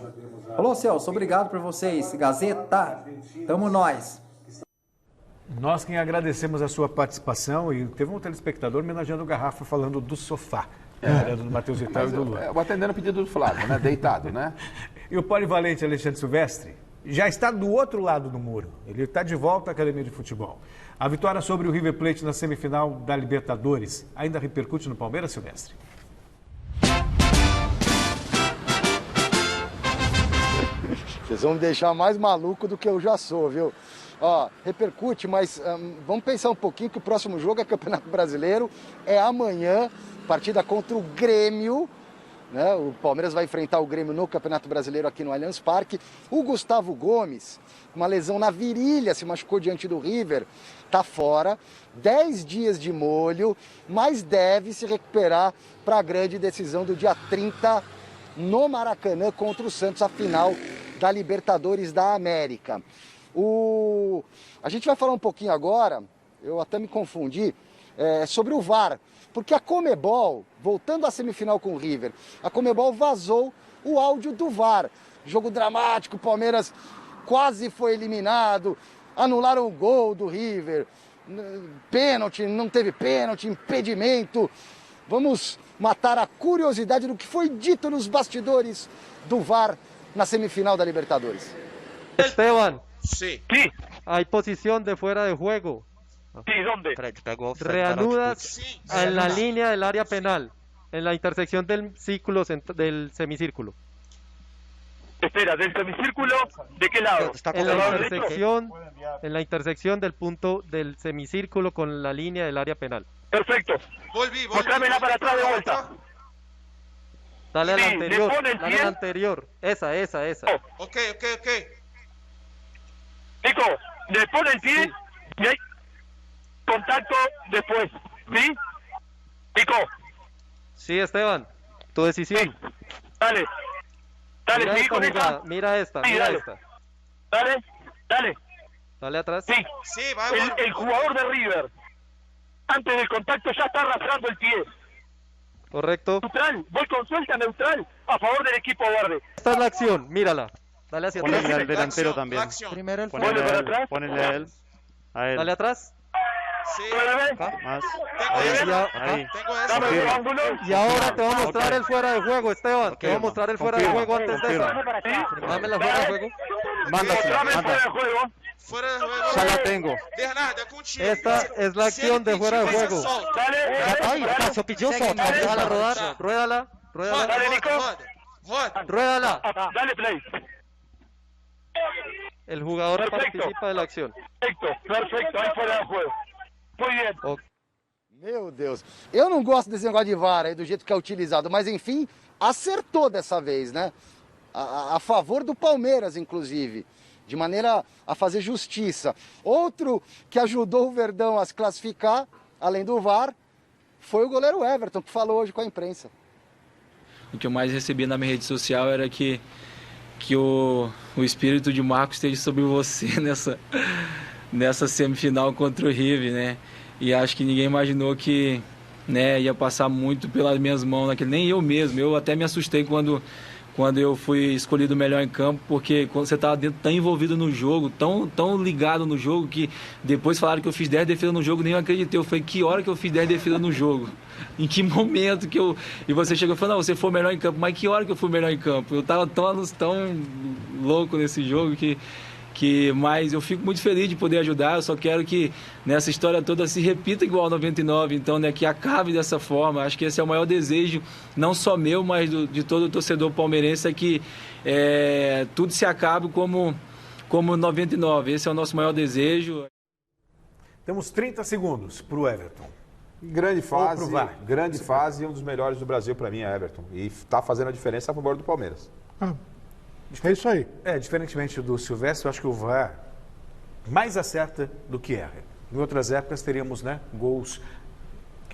S16: Alô, Celso, obrigado por vocês. Gazeta, tamo nós.
S1: Nós quem agradecemos a sua participação e teve um telespectador homenageando o Garrafa falando do sofá. Do Matheus Vital e do Luan.
S2: Eu atendendo o pedido do Flávio, né? Deitado, né?
S1: E o polivalente Alexandre Silvestre já está do outro lado do muro. Ele está de volta à Academia de Futebol. A vitória sobre o River Plate na semifinal da Libertadores ainda repercute no Palmeiras, Silvestre?
S9: Vocês vão me deixar mais maluco do que eu já sou, viu? Repercute, mas vamos pensar um pouquinho que o próximo jogo é Campeonato Brasileiro, é amanhã, partida contra o Grêmio, né? O Palmeiras vai enfrentar o Grêmio no Campeonato Brasileiro aqui no Allianz Parque. O Gustavo Gomes, uma lesão na virilha, se machucou diante do River, tá fora, 10 dias de molho, mas deve se recuperar para a grande decisão do dia 30 no Maracanã contra o Santos, a final da Libertadores da América. A gente vai falar um pouquinho agora, eu até me confundi, sobre o VAR. Porque a Conmebol, voltando à semifinal com o River, a Conmebol vazou o áudio do VAR. Jogo dramático, o Palmeiras quase foi eliminado, anularam o gol do River, pênalti, não teve pênalti, impedimento. Vamos matar a curiosidade do que foi dito nos bastidores do VAR na semifinal da Libertadores.
S17: Esteban,
S18: sí.
S17: Hay posición de fuera de juego.
S18: Sí, ¿dónde?
S17: Reanudas en la línea del área penal, en la intersección del del semicírculo.
S18: Espera, ¿del semicírculo? ¿De qué lado?
S17: En la intersección del punto del semicírculo con la línea del área penal.
S18: Perfecto. Mostrámela para atrás de vuelta.
S17: Dale a la anterior, dale a la anterior. Esa.
S18: Ok. Nico, le pone el pie y hay contacto después, ¿sí? Nico.
S17: Sí, Esteban, tu decisión.
S18: Sí. Dale,
S17: mira
S18: sigue
S17: esta
S18: con
S17: jugada,
S18: esta.
S17: mira esta,
S18: Sí,
S17: mira
S18: dale.
S17: esta.
S18: Dale
S17: atrás.
S18: Sí, el jugador de River, antes del contacto ya está arrastrando el pie.
S17: Correcto.
S18: Neutral, voy con suelta neutral a favor del equipo verde.
S17: Esta es la acción, mírala. Dale hacia atrás.
S19: Ponele al delantero también.
S17: Primero el
S18: Ponele para atrás.
S19: Ponele a él.
S17: Dale atrás.
S18: Sí.
S19: Más.
S18: Ahí.
S17: Y ahora te voy a mostrar el fuera de juego, Esteban. Te voy a mostrar el fuera de juego antes de esa. Dame la fuera de juego.
S19: Mándasela.
S18: Fuera de juego.
S19: Ya la tengo.
S17: Esta es la acción de fuera de juego.
S18: Dale.
S17: Déjala rodar. Ruédala.
S18: Dale, Nico.
S17: Ruédala.
S18: Dale, play.
S17: El jugador
S18: Perfecto.
S17: participa de la acción.
S18: Perfecto, aí fuera de juego. Muy bien.
S9: Meu Deus, eu não gosto desse negócio de VAR aí, do jeito que é utilizado, mas enfim, acertou dessa vez, né? A favor do Palmeiras, inclusive, de maneira a fazer justiça. Outro que ajudou o Verdão a se classificar, além do VAR, foi o goleiro Everton, que falou hoje com a imprensa.
S10: O que eu mais recebi na minha rede social era que o espírito de Marcos esteja sobre você nessa semifinal contra o River, né? E acho que ninguém imaginou que, né, ia passar muito pelas minhas mãos naquele, nem eu mesmo. Eu até me assustei quando eu fui escolhido melhor em campo, porque quando você estava dentro, tão envolvido no jogo, tão ligado no jogo, que depois falaram que eu fiz 10 defesas no jogo, nem eu acreditei. Eu falei, que hora que eu fiz 10 defesas no jogo? Em que momento que eu... E você chegou e falou, não, você foi melhor em campo. Mas que hora que eu fui melhor em campo? Eu estava tão louco nesse jogo mas eu fico muito feliz de poder ajudar. Eu só quero que nessa história toda se repita igual 99, então, né, que acabe dessa forma. Acho que esse é o maior desejo, não só meu, mas de todo o torcedor palmeirense, é que tudo se acabe como 99. Esse é o nosso maior desejo.
S1: Temos 30 segundos para o Everton.
S2: Grande fase e um dos melhores do Brasil para mim é Everton. E está fazendo a diferença a favor do Palmeiras.
S3: É isso aí.
S1: Diferentemente do Silvestre, eu acho que o VAR mais acerta do que erra. Em outras épocas teríamos, né, gols,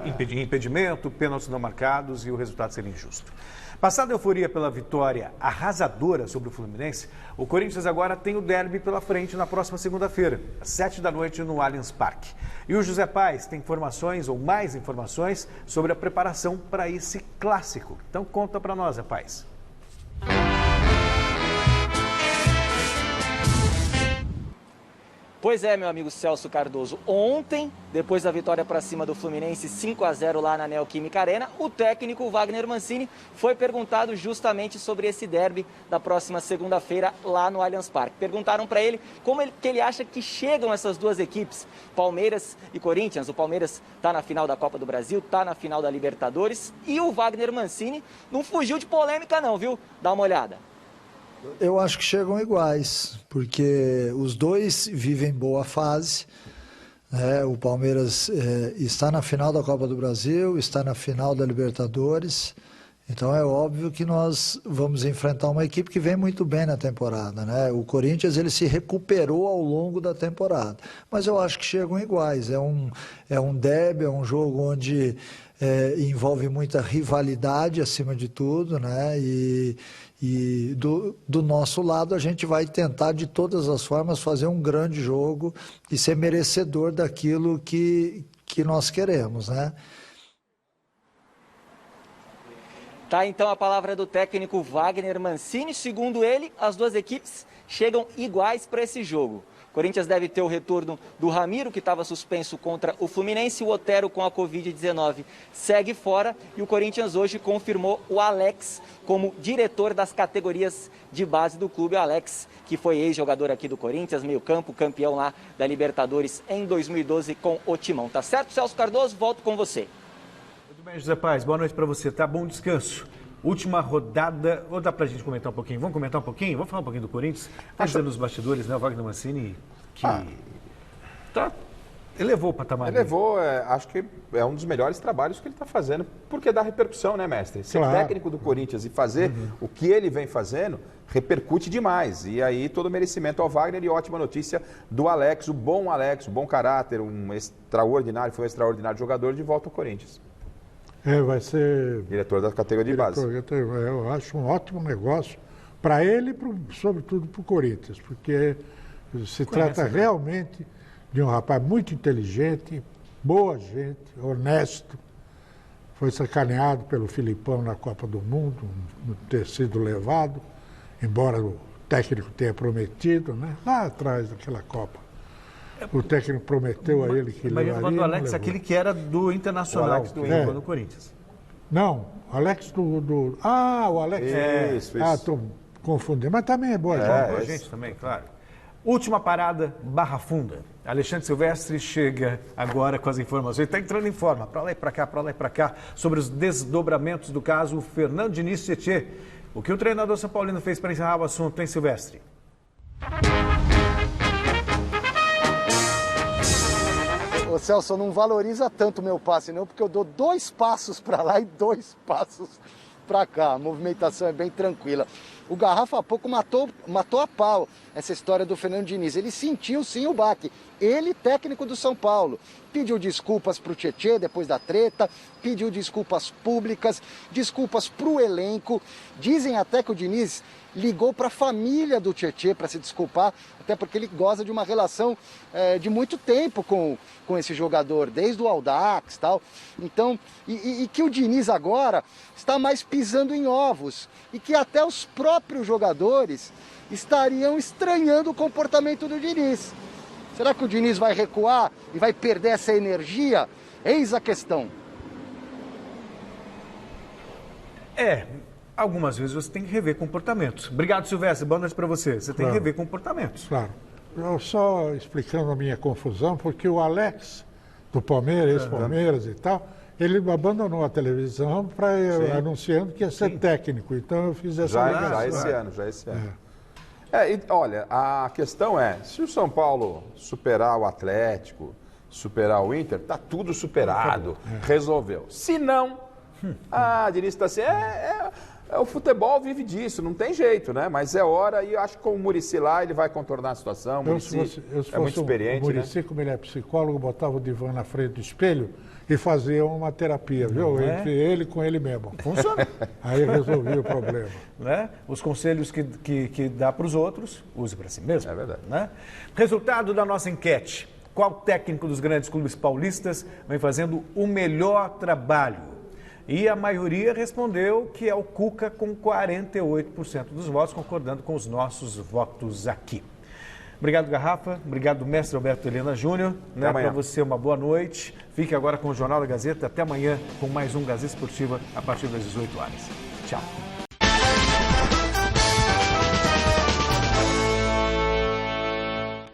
S1: impedimento, pênaltis não marcados e o resultado seria injusto. Passada a euforia pela vitória arrasadora sobre o Fluminense, o Corinthians agora tem o derby pela frente na próxima segunda-feira, às 19h no Allianz Parque. E o José Paes tem informações ou mais informações sobre a preparação para esse clássico. Então conta para nós, Zé Paes.
S7: Pois é, meu amigo Celso Cardoso. Ontem, depois da vitória para cima do Fluminense 5-0 lá na Neoquímica Arena, o técnico Wagner Mancini foi perguntado justamente sobre esse derby da próxima segunda-feira lá no Allianz Parque. Perguntaram para ele que ele acha que chegam essas duas equipes, Palmeiras e Corinthians. O Palmeiras está na final da Copa do Brasil, está na final da Libertadores e o Wagner Mancini não fugiu de polêmica não, viu? Dá uma olhada.
S13: Eu acho que chegam iguais, porque os dois vivem boa fase. O Palmeiras está na final da Copa do Brasil, está na final da Libertadores. Então é óbvio que nós vamos enfrentar uma equipe que vem muito bem na temporada, né? O Corinthians ele se recuperou ao longo da temporada, mas eu acho que chegam iguais. É um derby, é um jogo onde envolve muita rivalidade acima de tudo, né? E do nosso lado a gente vai tentar de todas as formas fazer um grande jogo e ser merecedor daquilo que nós queremos, né?
S7: Tá, então a palavra do técnico Wagner Mancini. Segundo ele, as duas equipes chegam iguais para esse jogo. O Corinthians deve ter o retorno do Ramiro, que estava suspenso contra o Fluminense. O Otero, com a Covid-19, segue fora. E o Corinthians hoje confirmou o Alex como diretor das categorias de base do clube. O Alex, que foi ex-jogador aqui do Corinthians, meio-campo, campeão lá da Libertadores em 2012 com o Timão. Tá certo, Celso Cardoso? Volto com você.
S1: Muito bem, José Paz. Boa noite para você. Tá, bom descanso. Última rodada, ou dá pra gente comentar um pouquinho? Vamos comentar um pouquinho? Vamos falar um pouquinho do Corinthians? Tá dizendo nos bastidores, né, o Wagner Mancini, que elevou o patamar.
S2: Elevou, acho que é um dos melhores trabalhos que ele está fazendo, porque dá repercussão, né, mestre? Ser técnico do Corinthians e fazer o que ele vem fazendo, repercute demais. E aí todo o merecimento ao Wagner e ótima notícia do Alex, o bom caráter, foi um extraordinário jogador de volta ao Corinthians.
S3: Vai ser...
S2: Diretor da categoria de base.
S3: Eu acho um ótimo negócio para ele e, sobretudo, para o Corinthians, porque se trata realmente de um rapaz muito inteligente, boa gente, honesto. Foi sacaneado pelo Filipão na Copa do Mundo, não ter sido levado, embora o técnico tenha prometido, né? Lá atrás daquela Copa. O técnico prometeu a ele que
S1: Mas
S3: levaria.
S1: Mas falando do Alex, aquele que era do Internacional, o Alex do Inter, no Corinthians.
S3: Não, Alex do... Ah, o Alex...
S2: Isso.
S3: Estou confundindo, mas também é boa
S1: gente. Gente também, claro. Última parada, Barra Funda. Alexandre Silvestre chega agora com as informações. Está entrando em forma, para lá e para cá, sobre os desdobramentos do caso Fernando Diniz Tietê. O que o treinador São Paulino fez para encerrar o assunto, hein, Silvestre?
S9: Ô Celso, não valoriza tanto o meu passe não, porque eu dou 2 passos para lá e 2 passos para cá. A movimentação é bem tranquila. O Garrafa há pouco matou a pau essa história do Fernando Diniz. Ele sentiu sim o baque. Ele, técnico do São Paulo, pediu desculpas para o Tietê depois da treta, pediu desculpas públicas, desculpas para o elenco. Dizem até que o Diniz ligou para a família do Tietê para se desculpar, até porque ele goza de uma relação de muito tempo com esse jogador, desde o Audax e tal. Então, e que o Diniz agora está mais pisando em ovos e que até os próprios jogadores estariam estranhando o comportamento do Diniz. Será que o Diniz vai recuar e vai perder essa energia? Eis a questão.
S1: Algumas vezes você tem que rever comportamentos. Obrigado, Silvestre. Boa noite para você. Você tem que rever comportamentos.
S3: Claro. Eu só explicando a minha confusão, porque o Alex, do Palmeiras, ex-Palmeiras e tal, ele abandonou a televisão anunciando que ia ser técnico. Então eu fiz essa ligação.
S2: Já esse ano. Olha, a questão é, se o São Paulo superar o Atlético, superar o Inter, tá tudo superado, resolveu. Se não, Diniz está assim, o futebol vive disso, não tem jeito, né? Mas é hora, e eu acho que com o Muricy lá, ele vai contornar a situação. O Muricy é muito experiente,
S3: o Muricy, como ele é psicólogo, botava o divã na frente do espelho e fazia uma terapia, viu? Entre ele com ele mesmo.
S1: Funciona.
S3: Aí resolvia o problema.
S1: Né? Os conselhos que dá para os outros, use para si mesmo.
S2: É verdade.
S1: Né? Resultado da nossa enquete. Qual técnico dos grandes clubes paulistas vem fazendo o melhor trabalho? E a maioria respondeu que é o Cuca, com 48% dos votos, concordando com os nossos votos aqui. Obrigado, Garrafa. Obrigado, mestre Alberto Helena Júnior. Para você, uma boa noite. Fique agora com o Jornal da Gazeta. Até amanhã com mais um Gazeta Esportiva a partir das 18 horas. Tchau.